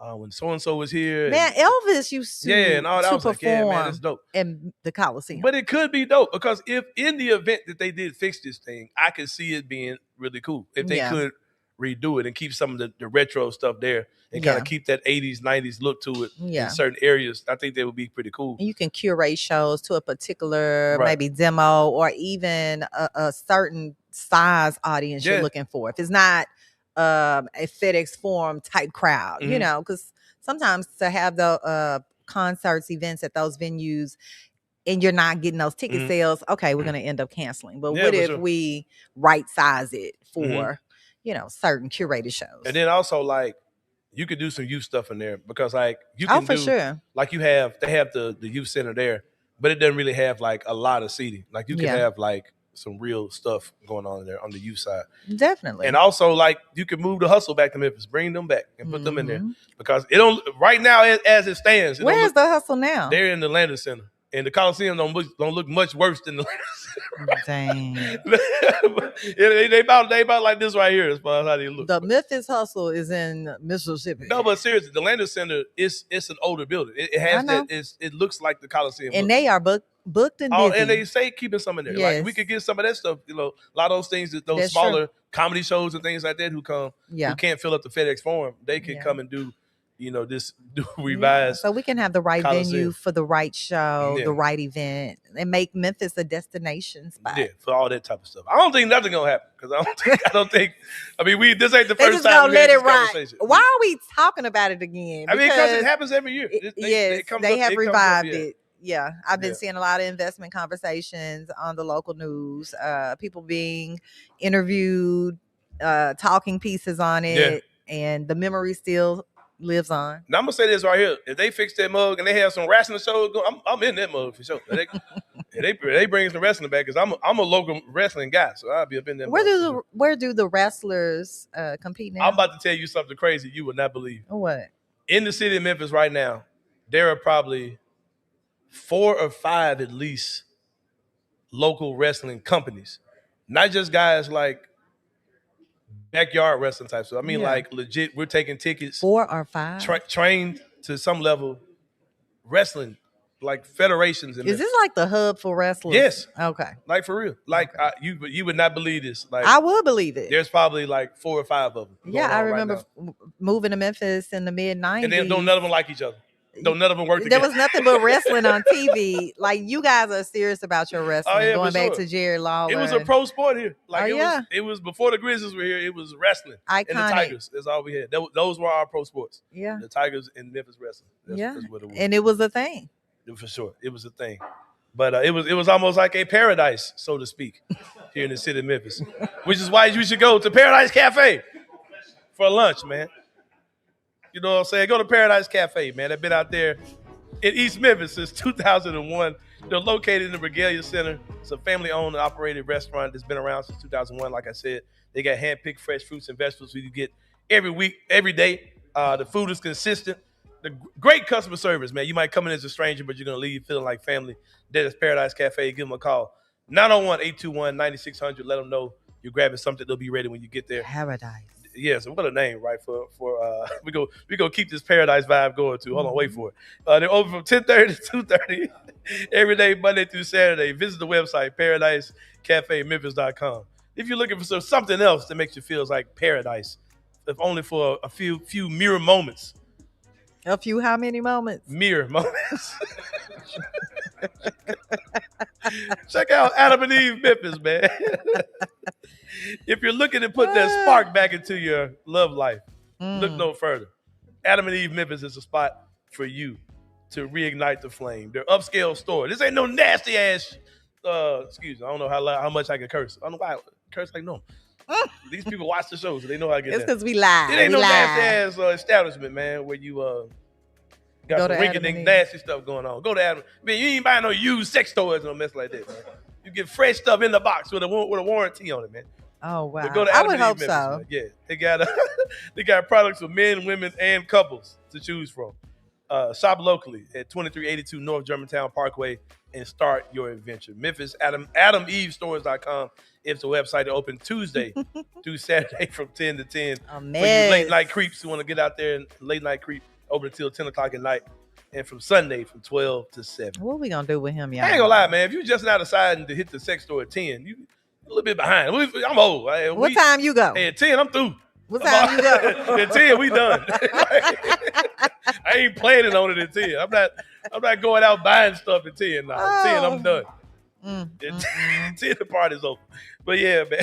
when so and so was here. Man, Elvis used to and all that. I was like, yeah, man, it's dope. In the Coliseum. But it could be dope because if in the event that they did fix this thing, I could see it being really cool if they could redo it and keep some of the retro stuff there and kind of keep that 80s, 90s look to it in certain areas. I think that would be pretty cool. And you can curate shows to a particular maybe demo or even a certain size audience you're looking for. If it's not a FedEx Forum type crowd, you know, because sometimes to have the concerts, events at those venues, and you're not getting those ticket sales, okay, we're going to end up canceling. But what if we right size it for, you know, certain curated shows? And then also, like, you could do some youth stuff in there because, like, you can like they have the youth center there, but it doesn't really have like a lot of seating. Like you can have like some real stuff going on there on the youth side. Definitely. And also, like, you can move the hustle back to Memphis, bring them back and put them in there because it don't right now as it stands. Where's the hustle now? They're in the Landing Center. And the Coliseum don't look much worse than the Dang. they about like this right here as far as how they look. The Memphis hustle is in Mississippi. No, but seriously, the Landing Center it's an older building. It has that. It looks like the Coliseum, and they are booked and busy. And they say keeping some in there. Like we could get some of that stuff. You know, a lot of those things, those smaller comedy shows and things like that, who can't fill up the FedEx Forum, they can come and do. You know, revise. So we can have the right venue for the right show, the right event, and make Memphis a destination spot. Yeah, for all that type of stuff. I don't think nothing gonna happen because I don't think. I mean, this ain't the first time we let it ride. Why are we talking about it again? I mean, because it happens every year. They have revived it. Yeah, I've been seeing a lot of investment conversations on the local news. People being interviewed, talking pieces on it, and the memory still lives on. Now I'm gonna say this right here: if they fix that mug and they have some wrestling shows, I'm in that mug for sure. They bring some wrestling back because I'm a local wrestling guy, so I'll be up in that. Where do the wrestlers compete now? I'm about to tell you something crazy you would not believe. What? In the city of Memphis right now, there are probably 4 or 5 at least local wrestling companies, not just guys like backyard wrestling type. So I mean, like legit, we're taking tickets. 4 or 5 trained to some level, wrestling like federations. Is this like the hub for wrestlers? Yes. Okay. Like for real. Like you would not believe this. Like I would believe it. There's probably like 4 or 5 of them. Yeah, I remember moving to Memphis in the mid-90s. And then don't none of them like each other. None of them work together. There was nothing but wrestling on TV. Like, you guys are serious about your wrestling. Going back to Jerry Lawler. It was a pro sport here. Like it was before the Grizzlies were here. It was wrestling. Iconic. And the Tigers. That's all we had. Those were our pro sports. Yeah. The Tigers and Memphis wrestling. That's what it was. And it was a thing. For sure, it was a thing. But it was almost like a paradise, so to speak, here in the city of Memphis. Which is why you should go to Paradise Cafe for lunch, man. You know what I'm saying? Go to Paradise Cafe, man. They've been out there in East Memphis since 2001. They're located in the Regalia Center. It's a family-owned and operated restaurant that's been around since 2001. Like I said, they got hand-picked fresh fruits and vegetables you get every week, every day. The food is consistent. The great customer service, man. You might come in as a stranger, but you're going to leave feeling like family. That is Paradise Cafe. Give them a call. 901-821-9600. Let them know you're grabbing something. They'll be ready when you get there. Paradise. Yeah, so what a name, right? For we go keep this paradise vibe going too. Hold on, wait for it. They're open from 10:30 to 2:30 every day, Monday through Saturday. Visit the website paradisecafememphis.com. If you're looking for something else that makes you feel like paradise, if only for a few mere moments. A few how many moments? Mere moments. Check out Adam and Eve Memphis, man. If you're looking to put that spark back into your love life, look no further. Adam and Eve Memphis is a spot for you to reignite the flame. Their upscale store. This ain't no nasty ass. Excuse me. I don't know how much I can curse. I don't know why I curse like no. These people watch the show, so they know how to get. It's because we live. It ain't no nasty ass establishment, man, where you Got Go some to rinky Adam dink and Eve. nasty stuff going on. Go to Adam. Man, you ain't buying no used sex toys or no mess like that, man. You get fresh stuff in the box with a warranty on it, man. Oh wow. But go to I Adam would and Eve hope Memphis, so. man. Yeah, they got products for men, women, and couples to choose from. Shop locally at 2382 North Germantown Parkway and start your adventure. Memphis, AdamEveStores.com is the website. They open Tuesday through Saturday from 10 to 10. A For you mess. late night creeps who want to get out there and late night creep, open until 10 o'clock at night. And from Sunday from 12 to 7. What we gonna do with him, y'all? I ain't gonna lie, man. If you just now deciding to hit the sex store at 10, you a little bit behind. I'm old. Right? What time you go? Hey, at 10, I'm through. What time you go? At 10, we done. I ain't planning on it at 10. I'm not going out buying stuff at 10 now. At 10, I'm done. At 10, the party's over. But yeah, man,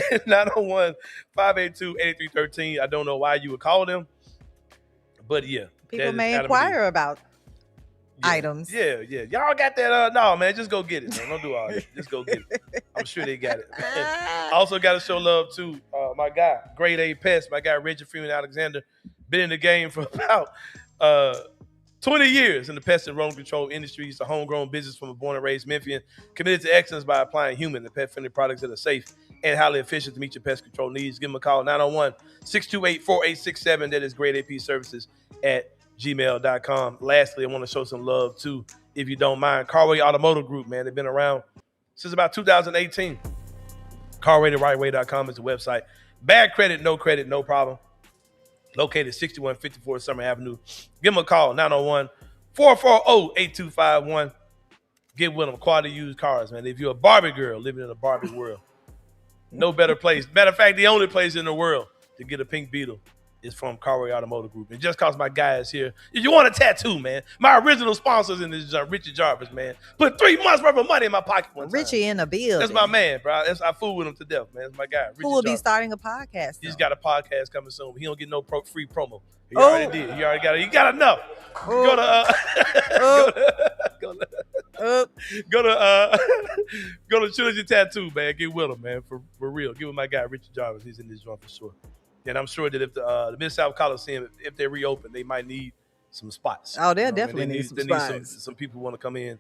901-582-8313. I don't know why you would call them. But yeah. People may inquire about items. Yeah. Y'all got that? No, man, just go get it, man. Don't do all that. Just go get it. I'm sure they got it. Also got to show love to my guy, Grade A Pest, my guy, Richard Freeman Alexander. Been in the game for about 20 years in the pest and rodent control industry. He's a homegrown business from a born and raised Memphian, committed to excellence by applying human and pet-friendly products that are safe and highly efficient to meet your pest control needs. Give him a call, 901-628-4867. That is gradeapservices at gmail.com. Lastly, I want to show some love too, if you don't mind, Carway Automotive Group, man. They've been around since about 2018. CarwayTheRightWay.com is the website. Bad credit, no problem. Located 6154 Summer Avenue. Give them a call, 901-440-8251. Get with them. Quality used cars, man. If you're a Barbie girl living in a Barbie world, no better place. Matter of fact, the only place in the world to get a pink Beetle is from Carway Automotive Group. And just cause my guy is here, if you want a tattoo, man, my original sponsors in this, Richie Jarvis, man, put 3 months worth of money in my pocket one time. Richie in the building. That's my man, bro. I fool with him to death, man. That's my guy. Who will be starting a podcast? He's got a podcast coming soon. He don't get no free promo. He already did. He already got it. He got enough. Go to Trilogy Tattoo, man. Get with him, man. For real. Get with my guy, Richard Jarvis. He's in this joint for sure. And I'm sure that if the Mid-South Coliseum, if they reopen, they might need some spots. Oh, they'll definitely need some spots. Some people want to come in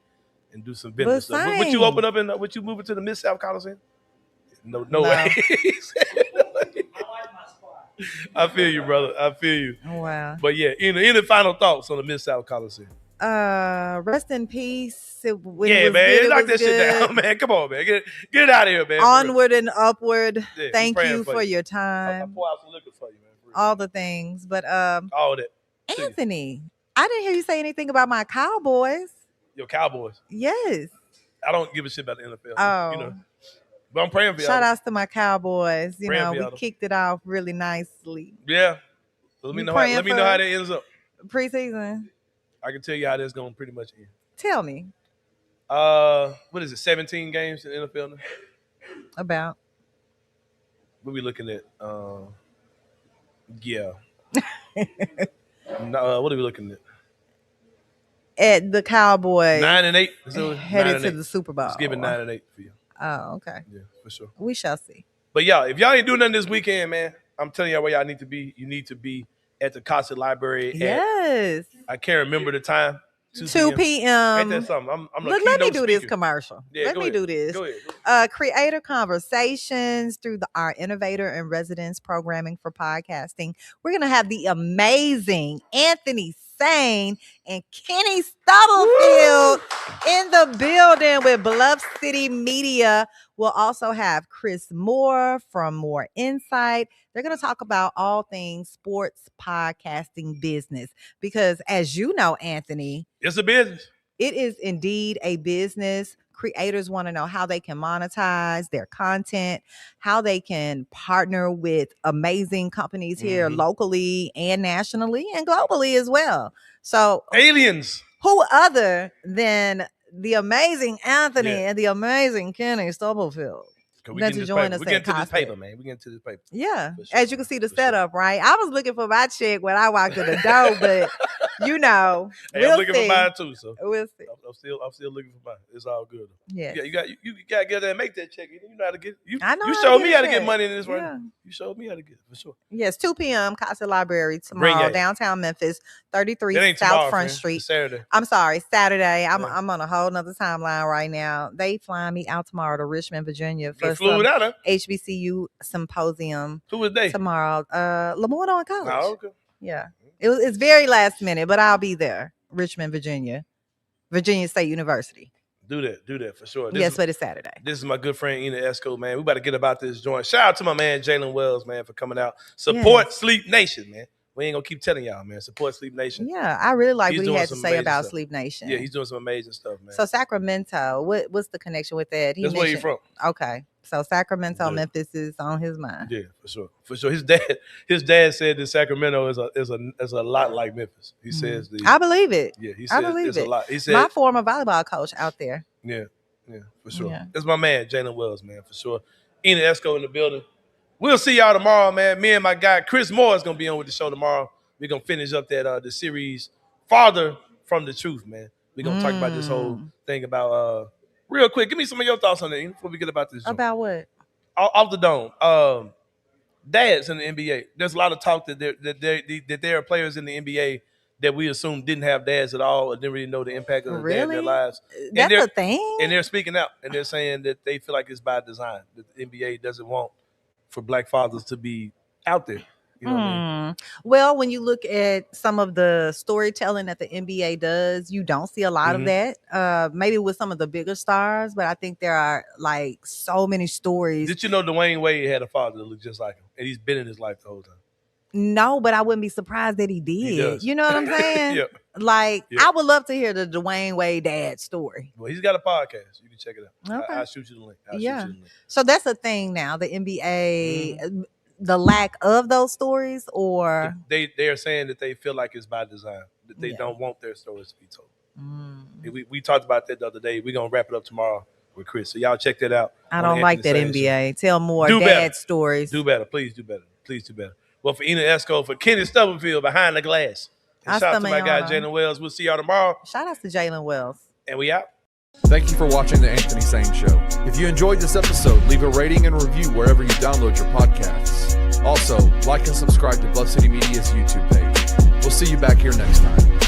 and do some business stuff. Would you open up would you move it to the Mid-South Coliseum? No way. I feel you, brother. I feel you. Wow. But yeah, any final thoughts on the Mid-South Coliseum? Rest in peace. Man. Knock that shit down, man. Come on, man. Get it out of here, man. Onward and upward. Yeah, Thank you for your time. I'll pour out some liquor for you, man. All the things. But all that. Anthony, I didn't hear you say anything about my Cowboys. Your Cowboys. Yes. I don't give a shit about the NFL. Oh. You know. But I'm praying for y'all. Shout outs to my Cowboys. You know, we y'all. kicked it off really nicely. Yeah. So let me know how that ends up. Preseason. I can tell you how that's going to pretty much end. Tell me. What is it? 17 games in the NFL now? About. What we looking at? Yeah. What are we looking at? At the Cowboys 9-8. headed to the Super Bowl. Let's give it 9-8 for you. Oh, okay. Yeah, for sure. We shall see. But y'all, if y'all ain't doing nothing this weekend, man, I'm telling y'all where y'all need to be. You need to be at the Casa Library. Yes. I can't remember the time. 2 p.m. Ain't that something? I'm Look, let me do this commercial. Yeah, let me do this. Go ahead. Creator conversations through our Innovator in Residence programming for podcasting. We're going to have the amazing Anthony Sain and Kenny Stubblefield in the building with Bluff City Media. We'll also have Chris Moore from More Insight. They're going to talk about all things sports podcasting business because, as you know, Anthony, it's a business. It is indeed a business. Creators want to know how they can monetize their content, how they can partner with amazing companies here locally and nationally and globally as well. So aliens. Who other than the amazing Anthony and the amazing Kenny Stubblefield? We're getting to this paper, man. We're getting to this paper. Yeah. Sure. As you can see the setup, right? I was looking for my check when I walked in the door, but you know, Hey, we'll I'm looking see. for mine too. So We'll see. I'm still looking for mine. It's all good. Yes. Yeah, you got to get there and make that check. You know how to get. I know You how showed to me get how to a get check. money in this right Yeah. now. You showed me how to get it for sure. Yes, 2 p.m. Casa Library tomorrow, game. downtown Memphis, 33 That ain't South tomorrow, Front friend. Street. It's Saturday. I'm sorry, Saturday. I'm Yeah. on a whole nother timeline right now. They flying me out tomorrow to Richmond, Virginia You for flew some it out, huh? HBCU symposium Who was they? tomorrow. Lamorne College. Oh, okay. Yeah. It's very last minute, but I'll be there. Richmond, Virginia State University. Do that for sure. Yes, but it's Saturday. This is my good friend Ena Esco, man. We about to get about this joint. Shout out to my man Jaylen Wells, man, for coming out. Support Sleep Nation, man. We ain't gonna keep telling y'all, man. Support Sleep Nation. Yeah, I really like He's what he doing had to some say amazing about stuff. Sleep Nation. Yeah, he's doing some amazing stuff, man. So Sacramento, what's the connection with that? That's where you from. Okay, so Sacramento, Yeah. Memphis is on his mind. Yeah, for sure. His dad said that Sacramento is a lot like Memphis. He says I believe it. Yeah, he I says believe it's it. a lot. He said My former volleyball coach out there. Yeah, for sure. Yeah. That's my man, Jaylen Wells, man, for sure. Ena Esco in the building. We'll see y'all tomorrow, man. Me and my guy Chris Moore is gonna be on with the show tomorrow. We're gonna finish up that the series Farther from the Truth, man. We're gonna talk about this whole thing about real quick. Give me some of your thoughts on it Ena, before we get about this. About what? Off the dome. Dads in the NBA. There's a lot of talk that there are players in the NBA that we assume didn't have dads at all or didn't really know the impact of the dad in their lives. That's a thing? And they're speaking out and they're saying that they feel like it's by design, that the NBA doesn't want for black fathers to be out there. You know what I mean? Well, when you look at some of the storytelling that the NBA does, you don't see a lot of that. Maybe with some of the bigger stars, but I think there are like so many stories. Did you know Dwayne Wade had a father that looked just like him? And he's been in his life the whole time. No, but I wouldn't be surprised that he did. He does. You know what I'm saying? Yeah. Like, Yeah. I would love to hear the Dwayne Wade dad story. Well, he's got a podcast. You can check it out. Okay. I'll shoot you the link. Yeah. So that's a thing now. The NBA, the lack of those stories, or They're saying that they feel like it's by design, that they Yeah. don't want their stories to be told. And we talked about that the other day. We're going to wrap it up tomorrow with Chris. So y'all check that out. I on don't the like that Anthony Sain Show. NBA. Tell more Do dad better. stories. Do better. Please do better. Please do better. Well, for Ena Esco, for Kenny Stubblefield behind the glass. And shout out to my guy, Jaylen Wells. We'll see y'all tomorrow. Shout out to Jaylen Wells. And we out. Thank you for watching the Anthony Sain Show. If you enjoyed this episode, leave a rating and review wherever you download your podcasts. Also, like and subscribe to Bluff City Media's YouTube page. We'll see you back here next time.